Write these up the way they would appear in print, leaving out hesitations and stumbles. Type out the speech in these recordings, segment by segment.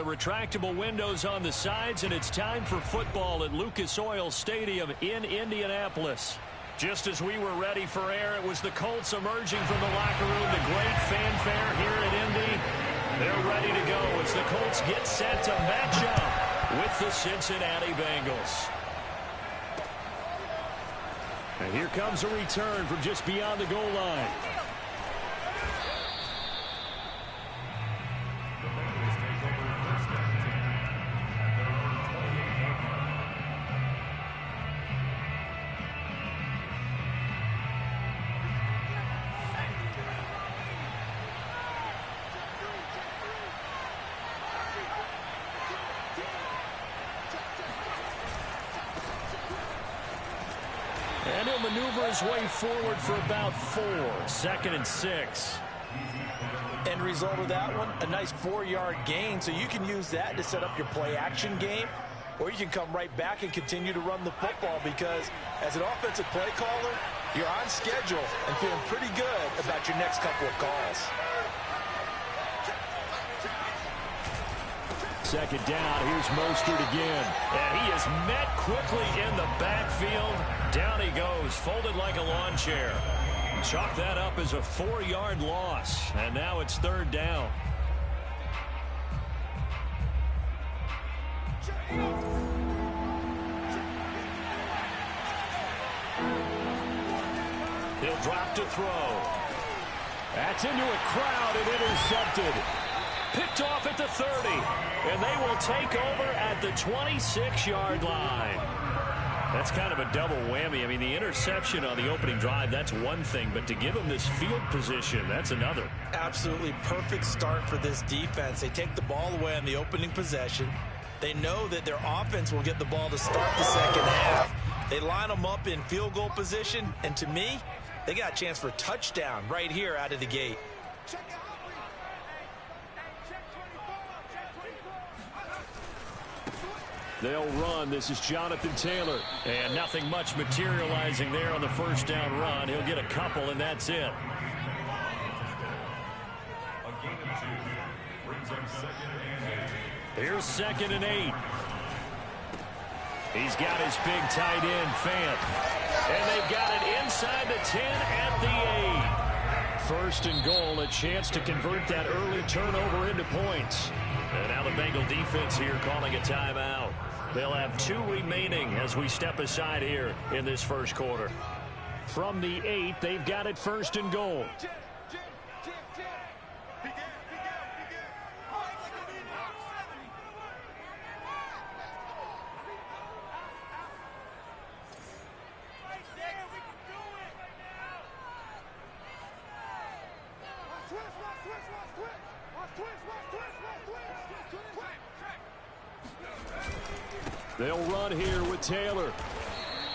retractable windows on the sides, and it's time for football at Lucas Oil Stadium in Indianapolis. Just as we were ready for air, it was the Colts emerging from the locker room. The great fanfare here at Indy. They're ready to go as the Colts get set to match up with the Cincinnati Bengals. And here comes a return from just beyond the goal line. And he'll maneuver his way forward for about 4. 2nd and 6. End result of that one, a nice 4-yard gain. So you can use that to set up your play-action game, or you can come right back and continue to run the football because as an offensive play caller, you're on schedule and feeling pretty good about your next couple of calls. 2nd down. Here's Mostert again. And he is met quickly in the backfield. Down he goes, folded like a lawn chair. Chalk that up as a 4-yard loss. And now it's 3rd down. He'll drop to throw. That's into a crowd and intercepted. Picked off at the 30, and they will take over at the 26-yard line. That's kind of a double whammy. I mean, the interception on the opening drive, that's one thing, but to give them this field position, that's another. Absolutely perfect start for this defense. They take the ball away on the opening possession. They know that their offense will get the ball to start the second half. They line them up in field goal position, and to me, they got a chance for a touchdown right here out of the gate. They'll run. This is Jonathan Taylor. And nothing much materializing there on the first down run. He'll get a couple, and that's it. Here's 2nd and 8. He's got his big tight end, Fant. And they've got it inside the 10 at the 8. 1st and goal, a chance to convert that early turnover into points. And now the Bengal defense here calling a timeout. They'll have 2 remaining as we step aside here in this first quarter. From the 8, they've got it 1st and goal. They'll run here with Taylor.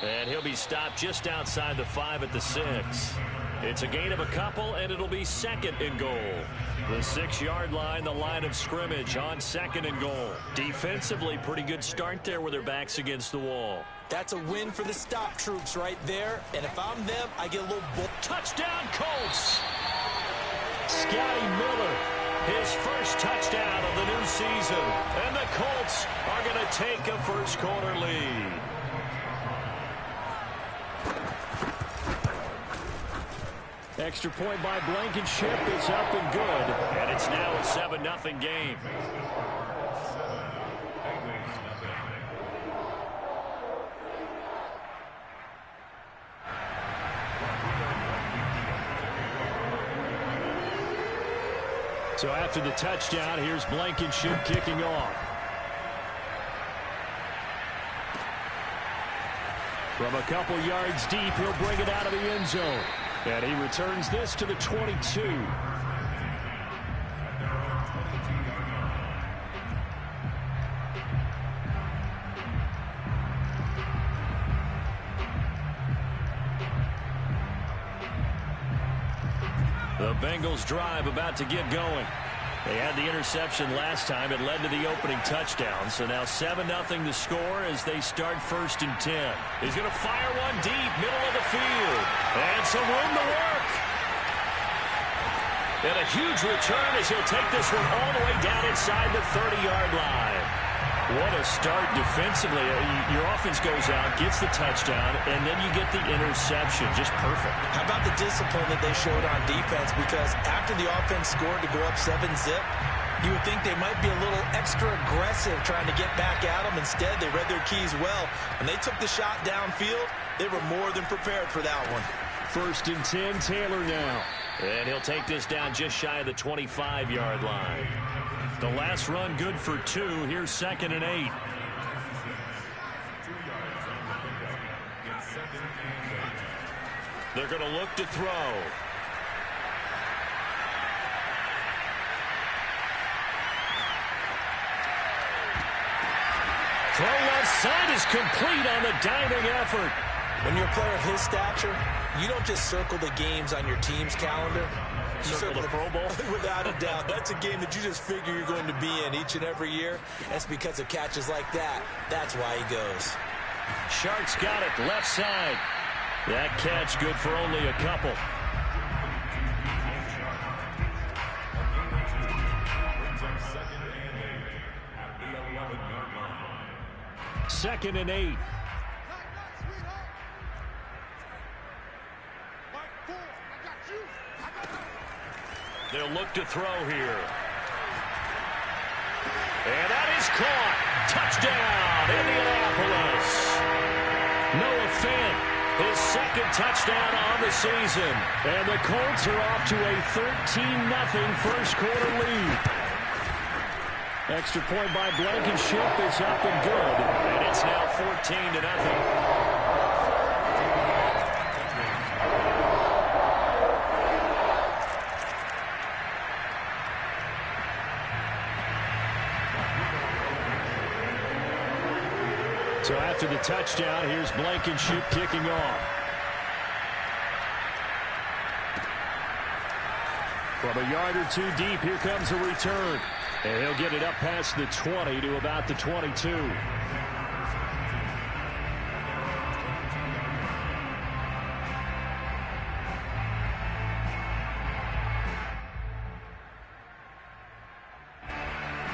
And he'll be stopped just outside the 5 at the 6. It's a gain of a couple, and it'll be 2nd and goal. The 6-yard line, the line of scrimmage on 2nd and goal. Defensively, pretty good start there with their backs against the wall. That's a win for the stop troops right there. And if I'm them, I get a little bull. Touchdown, Colts! Scotty Miller, his first touchdown of the new season. And the Colts are going to take a first quarter lead. Extra point by Blankenship is up and good. And it's now a 7-0 game. So after the touchdown, here's Blankenship kicking off. From a couple yards deep, he'll bring it out of the end zone. And he returns this to the 22. The Bengals drive about to get going. They had the interception last time. It led to the opening touchdown. So now 7-0 to score as they start 1st and 10. He's going to fire one deep, middle of the field. And some room to work. And a huge return as he'll take this one all the way down inside the 30-yard line. What a start defensively. Your offense goes out, gets the touchdown, and then you get the interception. Just perfect. How about the discipline that they showed on defense? Because after the offense scored to go up 7-zip, you would think they might be a little extra aggressive trying to get back at them. Instead, they read their keys well. When they took the shot downfield, they were more than prepared for that one. 1st and 10, Taylor now. And he'll take this down just shy of the 25-yard line. The last run good for 2. Here's 2nd and 8. They're going to look to throw. Throw left side is complete on the diving effort. When you're a player of his stature, you don't just circle the games on your team's calendar. You circle the Pro Bowl? Without a doubt. That's a game that you just figure you're going to be in each and every year. That's because of catches like that. That's why he goes. Sharks got it left side. That catch good for only a couple. Second and 8. They'll look to throw here. And that is caught. Touchdown, Indianapolis. Noah Fant, his 2nd touchdown on the season. And the Colts are off to a 13-0 first quarter lead. Extra point by Blankenship is up and good. And it's now 14-0. So after the touchdown, here's Blankenship kicking off. From a yard or 2 deep, here comes a return. And he'll get it up past the 20 to about the 22.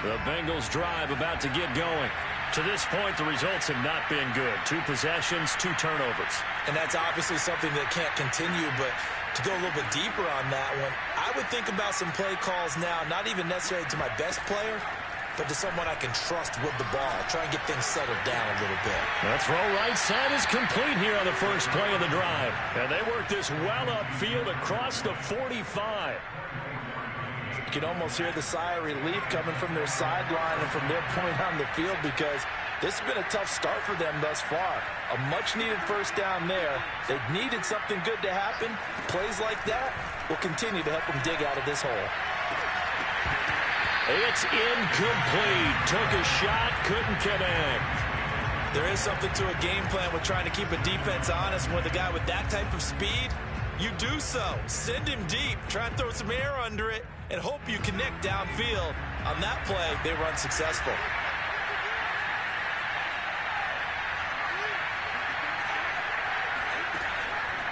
The Bengals drive about to get going. To this point, the results have not been good. 2 possessions, 2 turnovers. And that's obviously something that can't continue, but to go a little bit deeper on that one, I would think about some play calls now, not even necessarily to my best player, but to someone I can trust with the ball. Try and get things settled down a little bit. The throw right side is complete here on the first play of the drive. And they work this well upfield across the 45. You can almost hear the sigh of relief coming from their sideline and from their point on the field, because this has been a tough start for them thus far. A much-needed first down there. They've needed something good to happen. Plays like that will continue to help them dig out of this hole. It's incomplete. Took a shot, couldn't connect. There is something to a game plan with trying to keep a defense honest. With a guy with that type of speed, you do so. Send him deep. Try and throw some air under it and hope you connect downfield. On that play, they were unsuccessful.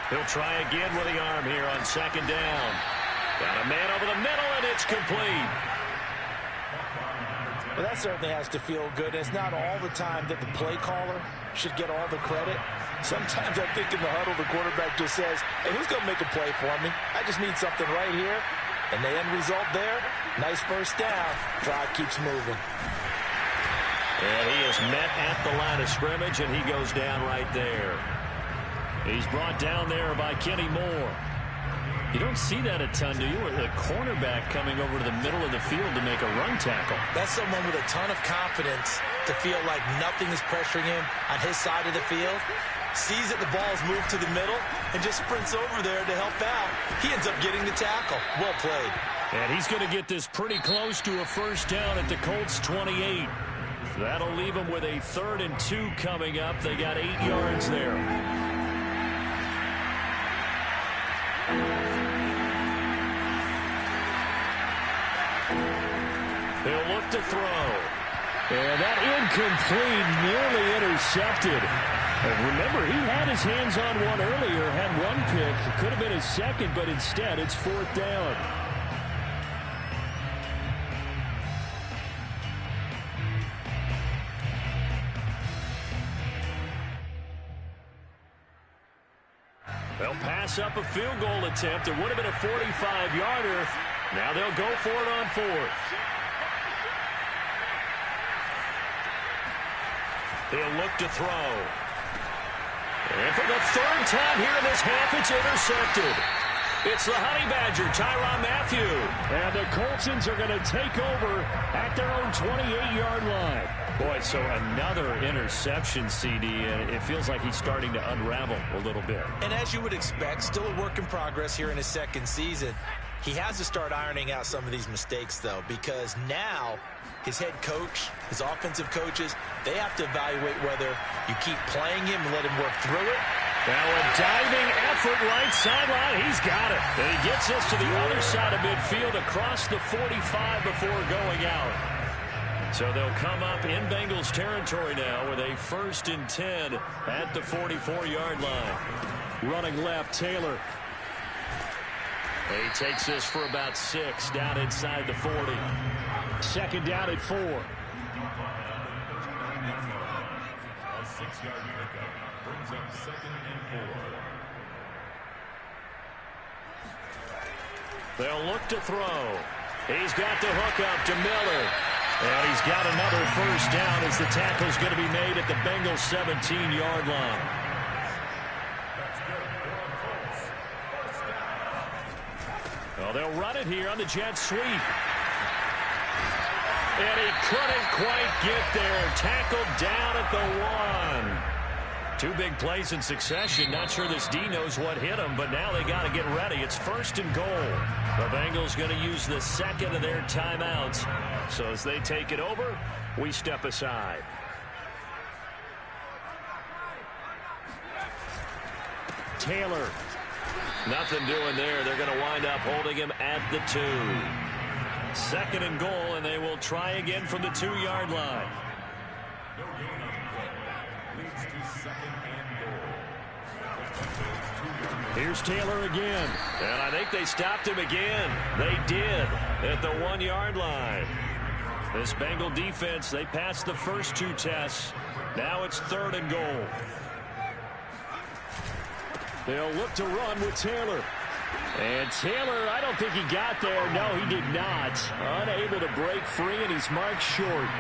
He'll try again with the arm here on 2nd down. Got a man over the middle, and it's complete. Well, that certainly has to feel good. It's not all the time that the play caller should get all the credit. Sometimes I think in the huddle, the quarterback just says, hey, who's going to make a play for me? I just need something right here. And the end result there, nice first down. Drive keeps moving. And he is met at the line of scrimmage, and he goes down right there. He's brought down there by Kenny Moore. You don't see that a ton, do you? A cornerback coming over to the middle of the field to make a run tackle. That's someone with a ton of confidence to feel like nothing is pressuring him on his side of the field. Sees that the ball's moved to the middle and just sprints over there to help out. He ends up getting the tackle. Well played. And he's going to get this pretty close to a first down at the Colts 28. That'll leave them with a 3rd and 2 coming up. They got 8 yards there. They'll look to throw. And that incomplete, nearly intercepted. And remember, he had his hands on one earlier, had one pick. It could have been his 2nd, but instead it's 4th down. They'll pass up a field goal attempt. It would have been a 45-yarder. Now they'll go for it on fourth. He'll look to throw. And for the third time here in this half, it's intercepted. It's the Honey Badger, Tyrann Mathieu. And the Coltsons are going to take over at their own 28-yard line. Boy, so another interception, CD, and it feels like he's starting to unravel a little bit. And as you would expect, still a work in progress here in his second season. He has to start ironing out some of these mistakes, though, because now his head coach, his offensive coaches, they have to evaluate whether you keep playing him and let him work through it. Now a diving effort right sideline. He's got it. And he gets us to the other side of midfield across the 45 before going out. So they'll come up in Bengals territory now with a 1st and 10 at the 44-yard line. Running left, Taylor. He takes this for about 6 down inside the 40. Second down at 4. A 6-yard pickup brings up 2nd and 4. They'll look to throw. He's got the hook up to Miller. And he's got another 1st down as the tackle's going to be made at the Bengals 17-yard line. Well, they'll run it here on the jet sweep. And he couldn't quite get there. Tackled down at the 1. 2 big plays in succession. Not sure this D knows what hit him, but now they got to get ready. It's 1st and goal. The Bengals going to use the second of their timeouts. So as they take it over, we step aside. Taylor. Nothing doing there. They're going to wind up holding him at the 2. 2nd and goal, and they will try again from the 2-yard line. No gain on the play. Leads to 2nd and goal. Here's Taylor again. And I think they stopped him again. They did at the 1-yard line. This Bengal defense, they passed the first 2 tests. Now it's 3rd and goal. They'll look to run with Taylor. And Taylor, I don't think he got there. No, he did not. Unable to break free, and he's marked short.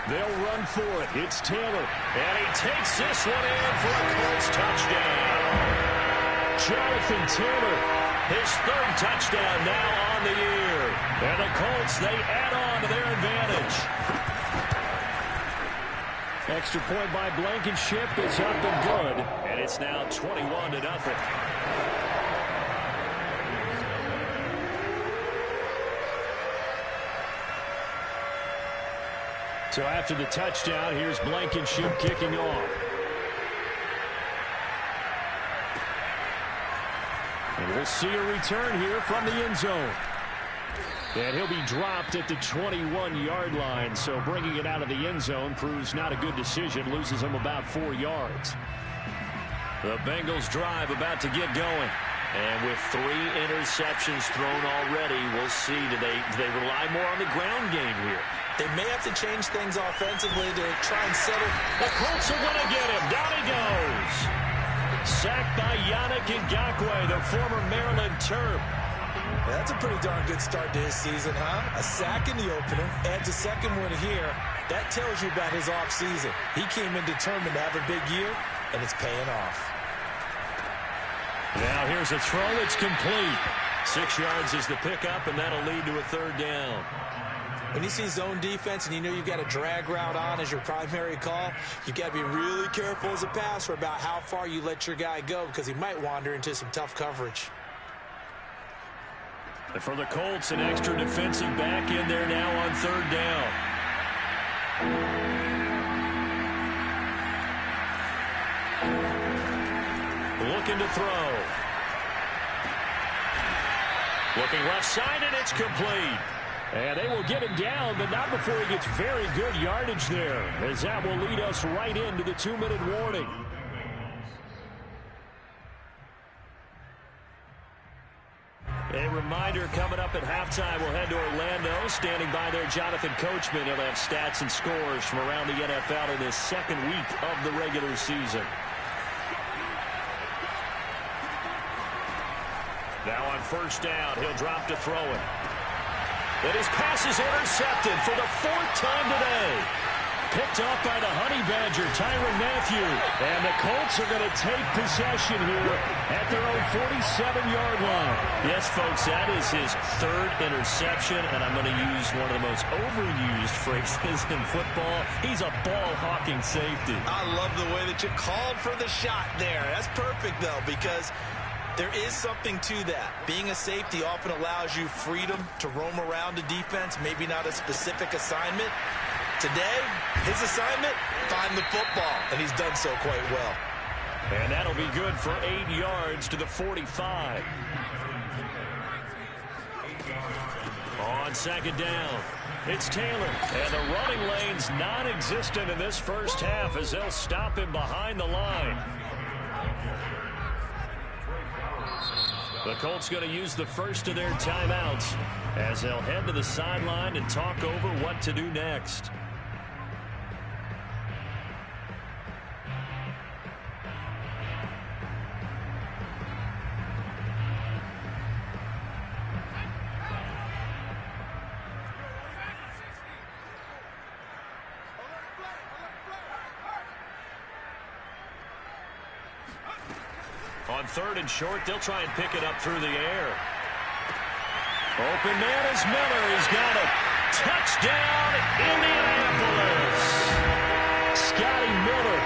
They'll run for it. It's Taylor. And he takes this one in for a Colts touchdown. Jonathan Taylor, his 3rd touchdown now on the year. And the Colts, they add on to their advantage. Extra point by Blankenship is up and good. And it's now 21-0. So after the touchdown, here's Blankenship kicking off. And we'll see a return here from the end zone. And he'll be dropped at the 21-yard line. So bringing it out of the end zone proves not a good decision. Loses him about 4 yards. The Bengals drive about to get going. And with 3 interceptions thrown already, we'll see. Do they rely more on the ground game here? They may have to change things offensively to try and settle. The Colts are going to get him. Down he goes. Sacked by Yannick Ngakoue, the former Maryland Terp. Yeah, that's a pretty darn good start to his season, huh? A sack in the opener, adds a 2nd one here. That tells you about his offseason. He came in determined to have a big year, and it's paying off. Now here's a throw that's complete. 6 yards is the pickup, and that'll lead to a 3rd down. When you see zone defense and you know you've got a drag route on as your primary call, you've got to be really careful as a passer about how far you let your guy go because he might wander into some tough coverage. And for the Colts, an extra defensive back in there now on 3rd down. Looking to throw. Looking left side, and it's complete. And they will get him down, but not before he gets very good yardage there, as that will lead us right into the 2-minute warning. A reminder coming up at halftime, we'll head to Orlando. Standing by there, Jonathan Coachman. He'll have stats and scores from around the NFL in his second week of the regular season. Now on first down, he'll drop to throw it. And his pass is intercepted for the fourth time today. Picked off by the Honey Badger, Tyrann Mathieu. And the Colts are going to take possession here at their own 47-yard line. Yes, folks, that is his third interception, and I'm going to use one of the most overused phrases in football. He's a ball-hawking safety. I love the way that you called for the shot there. That's perfect, though, because there is something to that. Being a safety often allows you freedom to roam around the defense, maybe not a specific assignment. Today, his assignment, find the football, and he's done so quite well. And that'll be good for 8 yards to the 45. On second down, it's Taylor. And the running lane's non-existent in this first half as they'll stop him behind the line. The Colts going to use the first of their timeouts as they'll head to the sideline and talk over what to do next. On third and short, they'll try and pick it up through the air. Open man is Miller. He's got it. Touchdown, Indianapolis. Scotty Miller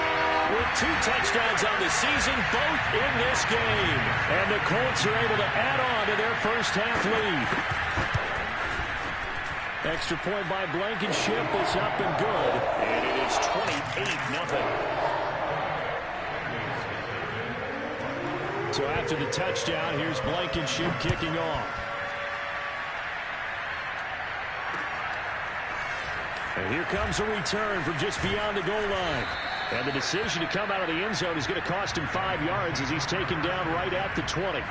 with 2 touchdowns on the season, both in this game. And the Colts are able to add on to their first half lead. Extra point by Blankenship is up and good. And it is 28-0. So after the touchdown, here's Blankenship kicking off. And here comes a return from just beyond the goal line. And the decision to come out of the end zone is going to cost him 5 yards as he's taken down right at the 20.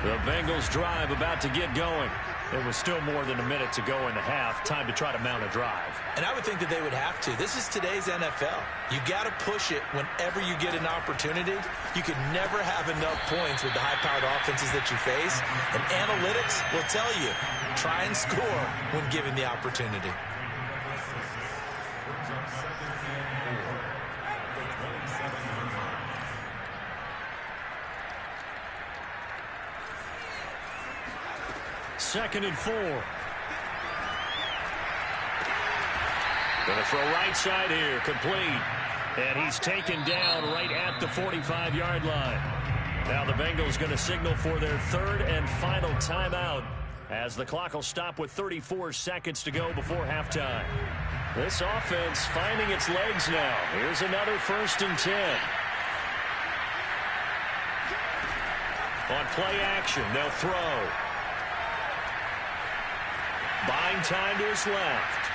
The Bengals drive about to get going. There was still more than a minute to go in the half. Time to try to mount a drive. And I would think that they would have to. This is today's NFL. You got to push it whenever you get an opportunity. You could never have enough points with the high-powered offenses that you face. And analytics will tell you, try and score when given the opportunity. Second and 4. Going to throw right side here, complete. And he's taken down right at the 45-yard line. Now the Bengals going to signal for their third and final timeout as the clock will stop with 34 seconds to go before halftime. This offense finding its legs now. Here's another 1st and 10. On play action, they'll throw. Buying time to his left.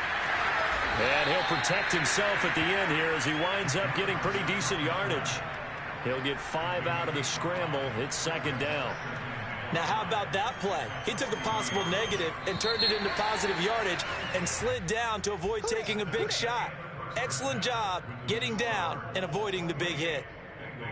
And he'll protect himself at the end here as he winds up getting pretty decent yardage. He'll get 5 out of the scramble. It's second down. Now, how about that play? He took a possible negative and turned it into positive yardage and slid down to avoid taking a big shot. Excellent job getting down and avoiding the big hit.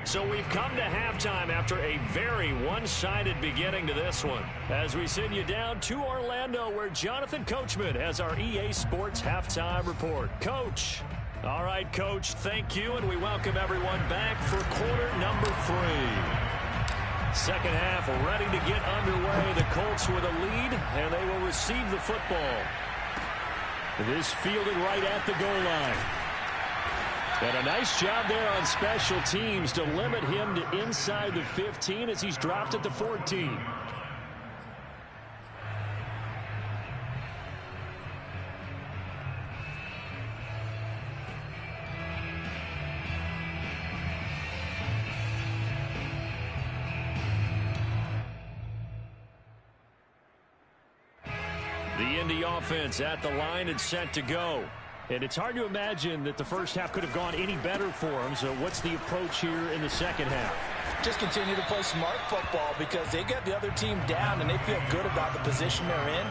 So we've come to halftime after a very one-sided beginning to this one. As we send you down to Orlando where Jonathan Coachman has our EA Sports Halftime Report. Coach. All right, Coach, thank you, and we welcome everyone back for quarter number 3. Second half ready to get underway. The Colts with a lead, and they will receive the football. This fielded right at the goal line. And a nice job there on special teams to limit him to inside the 15 as he's dropped at the 14. The Indy offense at the line and set to go. And it's hard to imagine that the first half could have gone any better for them. So what's the approach here in the second half? Just continue to play smart football because they get the other team down and they feel good about the position they're in.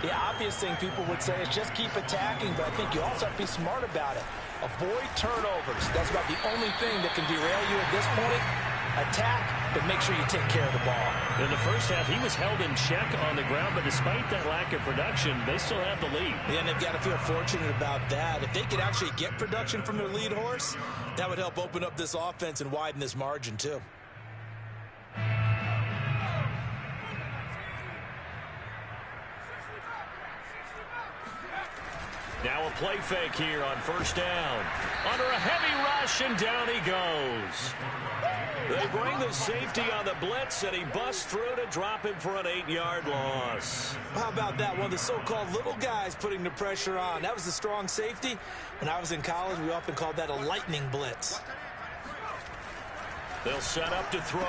The obvious thing people would say is just keep attacking, but I think you also have to be smart about it. Avoid turnovers. That's about the only thing that can derail you at this point. Attack, but make sure you take care of the ball. In the first half, he was held in check on the ground, but despite that lack of production, they still have the lead. Yeah, and they've got to feel fortunate about that. If they could actually get production from their lead horse, that would help open up this offense and widen this margin too. Now a play fake here on first down. Under a heavy rush, and down he goes. They bring the safety on the blitz, and he busts through to drop him for an 8-yard loss. How about that? One of the so-called little guys putting the pressure on. That was a strong safety. When I was in college, we often called that a lightning blitz. They'll set up to throw.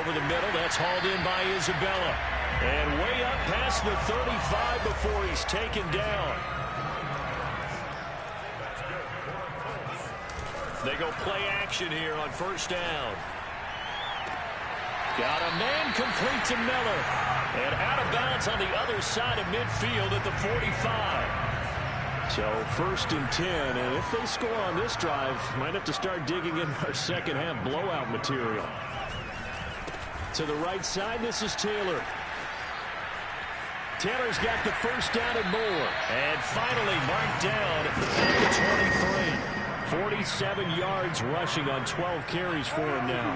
Over the middle, that's hauled in by Isabella. And way up past the 35 before he's taken down. They go play action here on first down. Got a man complete to Miller. And out of bounds on the other side of midfield at the 45. So first and 10. And if they score on this drive, might have to start digging in our second half blowout material. To the right side, this is Taylor. Taylor's got the first down and more. And finally marked down at the 23. 47 yards rushing on 12 carries for him now.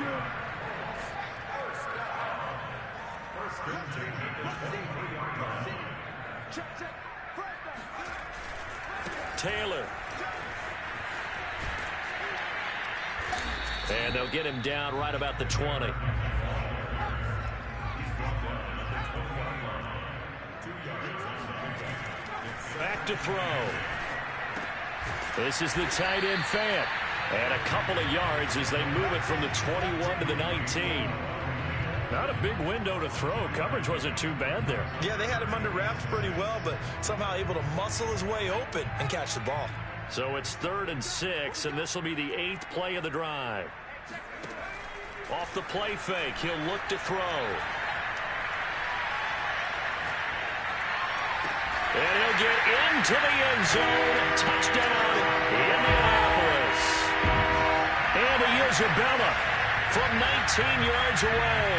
Taylor. And they'll get him down right about the 20. Back to throw. This is the tight end Fant. And a couple of yards as they move it from the 21 to the 19. Not a big window to throw. Coverage wasn't too bad there. Yeah, they had him under wraps pretty well, but somehow able to muscle his way open and catch the ball. So it's 3rd and 6, and this will be the 8th play of the drive. Off the play fake, he'll look to throw. And he'll get into the end zone. Touchdown, Indianapolis. Andy Isabella from 19 yards away.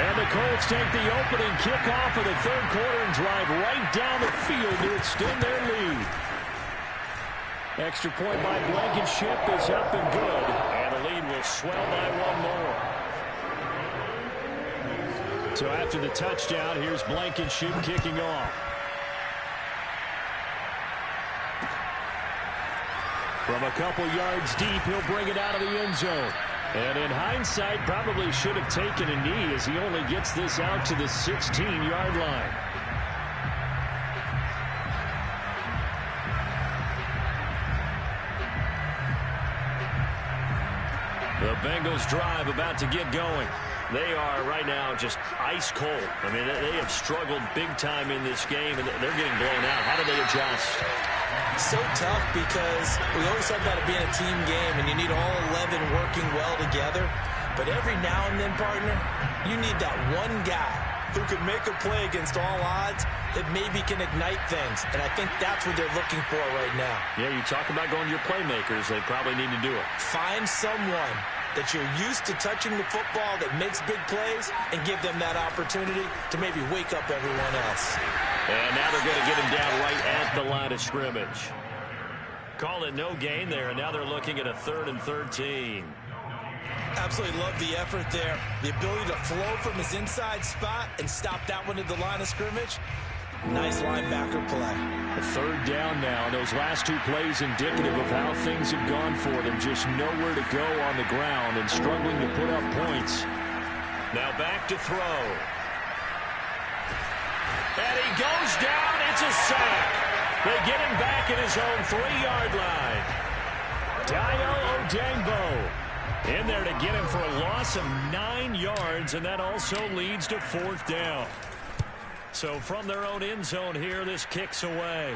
And the Colts take the opening kickoff of the 3rd quarter and drive right down the field to extend their lead. Extra point by Blankenship is up and good. And the lead will swell by 1 more. So after the touchdown, here's Blankenship kicking off. From a couple yards deep, he'll bring it out of the end zone. And in hindsight, probably should have taken a knee as he only gets this out to the 16-yard line. The Bengals drive about to get going. They are right now just ice cold. I mean, they have struggled big time in this game, and they're getting blown out. How do they adjust? So tough because we always talk about it being a team game, and you need all 11 working well together. But every now and then, partner, you need that one guy who could make a play against all odds that maybe can ignite things. And I think that's what they're looking for right now. Yeah, you talk about going to your playmakers. They probably need to do it. Find someone that you're used to touching the football that makes big plays and give them that opportunity to maybe wake up everyone else. And now they're going to get him down right at the line of scrimmage. Call it no gain there, and now they're looking at a 3rd and 13. Absolutely love the effort there. The ability to flow from his inside spot and stop that one at the line of scrimmage. Nice linebacker play. A 3rd down now. Those last 2 plays indicative of how things have gone for them. Just nowhere to go on the ground and struggling to put up points. Now back to throw. And he goes down. It's a sack. They get him back at his own 3-yard line. Dayo Odeyingbo in there to get him for a loss of 9 yards, and that also leads to 4th down. So from their own end zone here, this kicks away.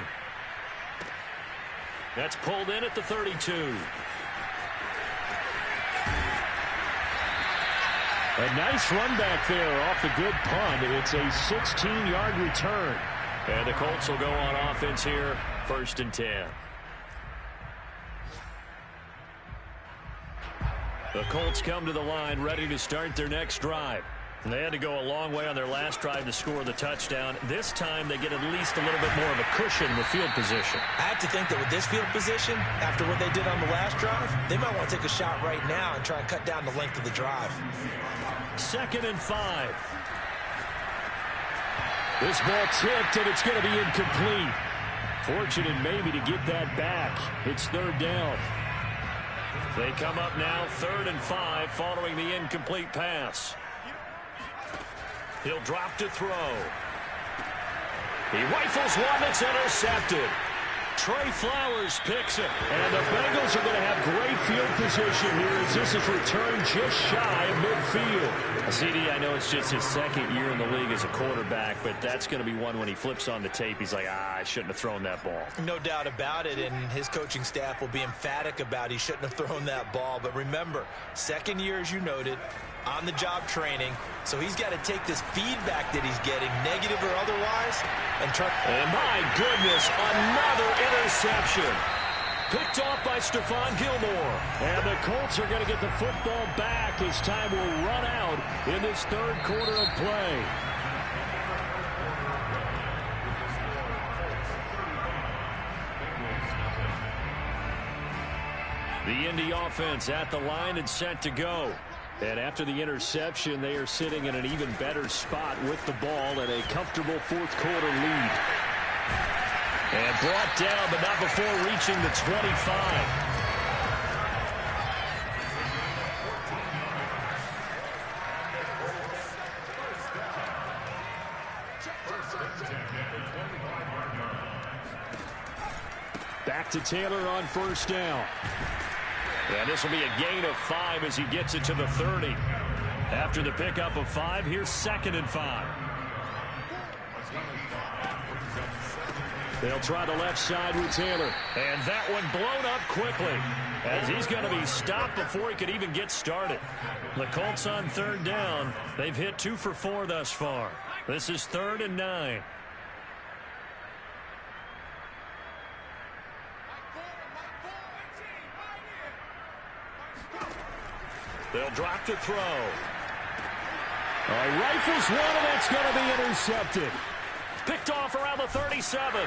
That's pulled in at the 32. A nice run back there off the good punt. It's a 16-yard return. And the Colts will go on offense here, 1st and 10. The Colts come to the line ready to start their next drive. And they had to go a long way on their last drive to score the touchdown. This time they get at least a little bit more of a cushion with field position. I have to think that with this field position, after what they did on the last drive, they might want to take a shot right now and try and cut down the length of the drive. 2nd and 5. This ball tipped, and it's going to be incomplete. Fortunate maybe to get that back. It's 3rd down. They come up now 3rd and 5 following the incomplete pass. He'll drop to throw. He rifles one that's intercepted. Trey Flowers picks it. And the Bengals are going to have great field position here as this is returned just shy of midfield. CD, I know it's just his 2nd year in the league as a quarterback, but that's going to be one when he flips on the tape. He's like, I shouldn't have thrown that ball. No doubt about it, and his coaching staff will be emphatic about he shouldn't have thrown that ball. But remember, 2nd year, as you noted, on-the-job training, so he's got to take this feedback that he's getting, negative or otherwise, and try. And my goodness, another interception. Picked off by Stephon Gilmore. And the Colts are going to get the football back as time will run out in this 3rd quarter of play. The Indy offense at the line and set to go. And after the interception, they are sitting in an even better spot with the ball and a comfortable 4th quarter lead. And brought down, but not before reaching the 25. Back to Taylor on 1st down. And this will be a gain of 5 as he gets it to the 30. After the pickup of 5, here's 2nd and 5. They'll try the left side with Taylor. And that one blown up quickly as he's going to be stopped before he could even get started. The Colts on 3rd down. They've hit 2 for 4 thus far. This is 3rd and 9. They'll drop to throw. Rifles one, and that's going to be intercepted. Picked off around the 37.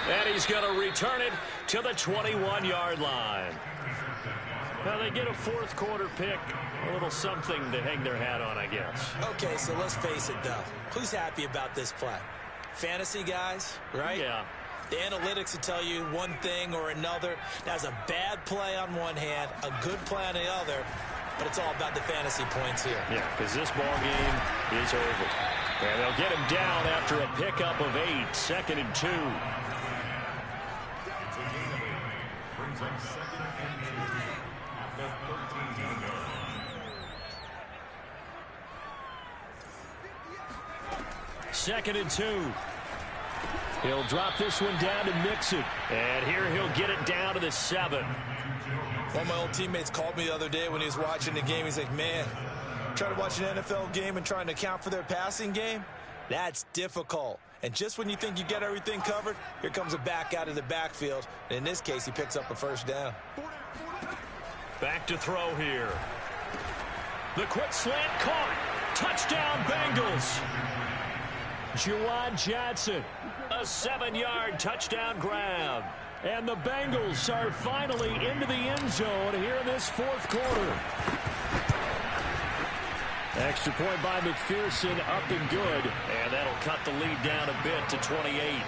And he's going to return it to the 21-yard line. Now they get a 4th quarter pick. A little something to hang their hat on, I guess. Okay, so let's face it, though. Who's happy about this play? Fantasy guys, right? Yeah. The analytics will tell you one thing or another. That's a bad play on one hand, a good play on the other. But it's all about the fantasy points here. Yeah, because this ball game is over. And they'll get him down after a pickup of 8, 2nd and 2. Brings up 2nd and 2 at the 13-yard line. 2nd and 2. He'll drop this one down to Mixon. And here he'll get it down to the 7. One of my old teammates called me the other day when he was watching the game. He's like, man, trying to watch an NFL game and trying to account for their passing game, that's difficult. And just when you think you get everything covered, here comes a back out of the backfield. And in this case, he picks up a 1st down. Back to throw here. The quick slant caught. Touchdown, Bengals. Juwan Johnson, a 7-yard touchdown grab. And the Bengals are finally into the end zone here in this 4th quarter. Extra point by McPherson, up and good. And that'll cut the lead down a bit to 28.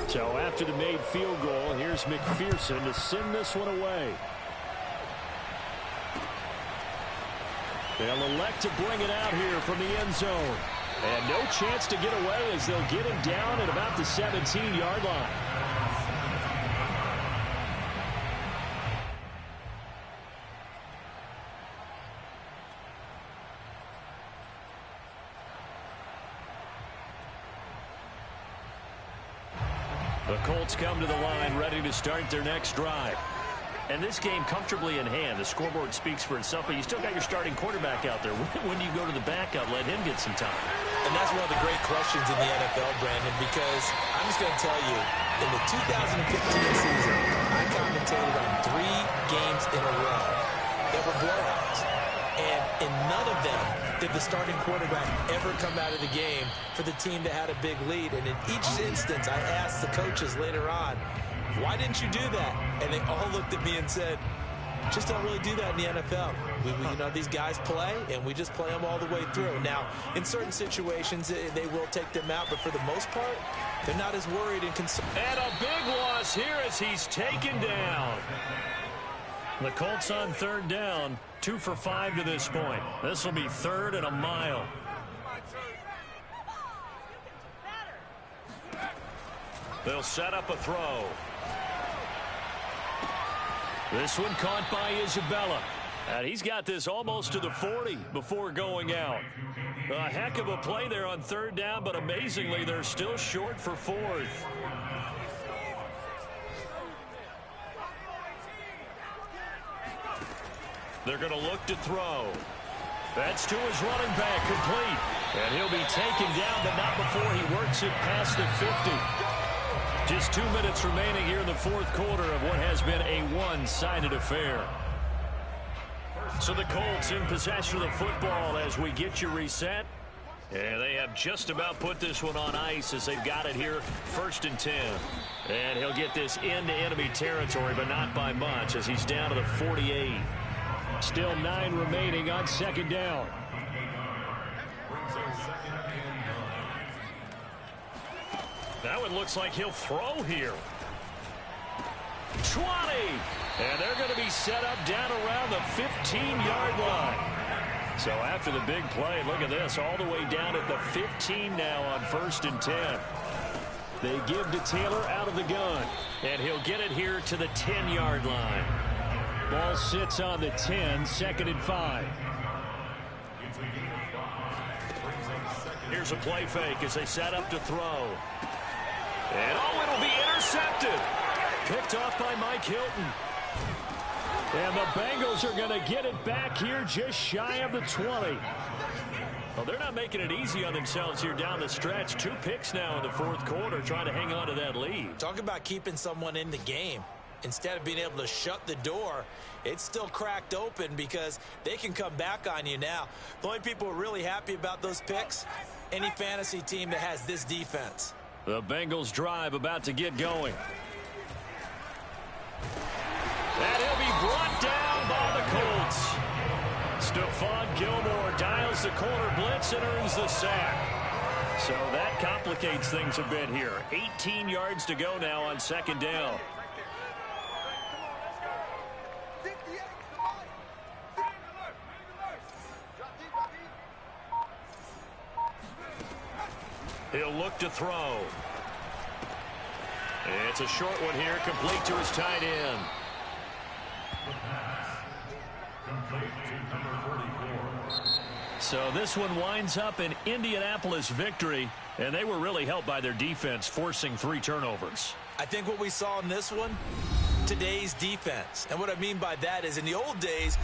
So after the made field goal, here's McPherson to send this one away. They'll elect to bring it out here from the end zone. And no chance to get away as they'll get him down at about the 17-yard line. The Colts come to the line ready to start their next drive. And this game comfortably in hand. The scoreboard speaks for itself, but you still got your starting quarterback out there. When do you go to the backup, let him get some time? And that's one of the great questions in the NFL, Brandon, because I'm just going to tell you, in the 2015 season, I commentated on 3 games in a row that were blowouts. And in none of them did the starting quarterback ever come out of the game for the team that had a big lead. And in each instance, I asked the coaches later on, why didn't you do that? And they all looked at me and said, just don't really do that in the NFL. You know, these guys play, and we just play them all the way through. Now, in certain situations, they will take them out, but for the most part, they're not as worried and concerned. And a big loss here as he's taken down. The Colts on third down, 2 for 5 to this point. This will be 3rd and a mile. They'll set up a throw. This one caught by Isabella. And he's got this almost to the 40 before going out. A heck of a play there on third down, but amazingly, they're still short for 4th. They're going to look to throw. That's to his running back, complete. And he'll be taken down, but not before he works it past the 50. Just 2 minutes remaining here in the 4th quarter of what has been a one-sided affair. So the Colts in possession of the football as we get you reset. And they have just about put this one on ice as they've got it here, 1st and 10. And he'll get this into enemy territory, but not by much as he's down to the 48. Still 9 remaining on 2nd down. That one looks like he'll throw here. 20. And they're going to be set up down around the 15-yard line. So after the big play, look at this, all the way down at the 15 now on 1st and 10. They give to Taylor out of the gun. And he'll get it here to the 10-yard line. Ball sits on the 10, 2nd and 5. Here's a play fake as they set up to throw. And it'll be intercepted. Picked off by Mike Hilton. And the Bengals are going to get it back here just shy of the 20. Well, they're not making it easy on themselves here down the stretch. 2 picks now in the 4th quarter trying to hang on to that lead. Talk about keeping someone in the game. Instead of being able to shut the door, it's still cracked open because they can come back on you now. The only people who are really happy about those picks, any fantasy team that has this defense. The Bengals drive about to get going. And he'll be brought down by the Colts. Stephon Gilmore dials the corner blitz and earns the sack. So that complicates things a bit here. 18 yards to go now on 2nd down. He'll look to throw. It's a short one here, complete to his tight end. So this one winds up an Indianapolis victory, and they were really helped by their defense, forcing 3 turnovers. I think what we saw in this one, today's defense. And what I mean by that is in the old days,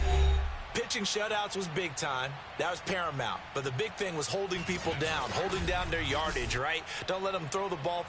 pitching shutouts was big time. That was paramount. But the big thing was holding people down, holding down their yardage, right? Don't let them throw the ball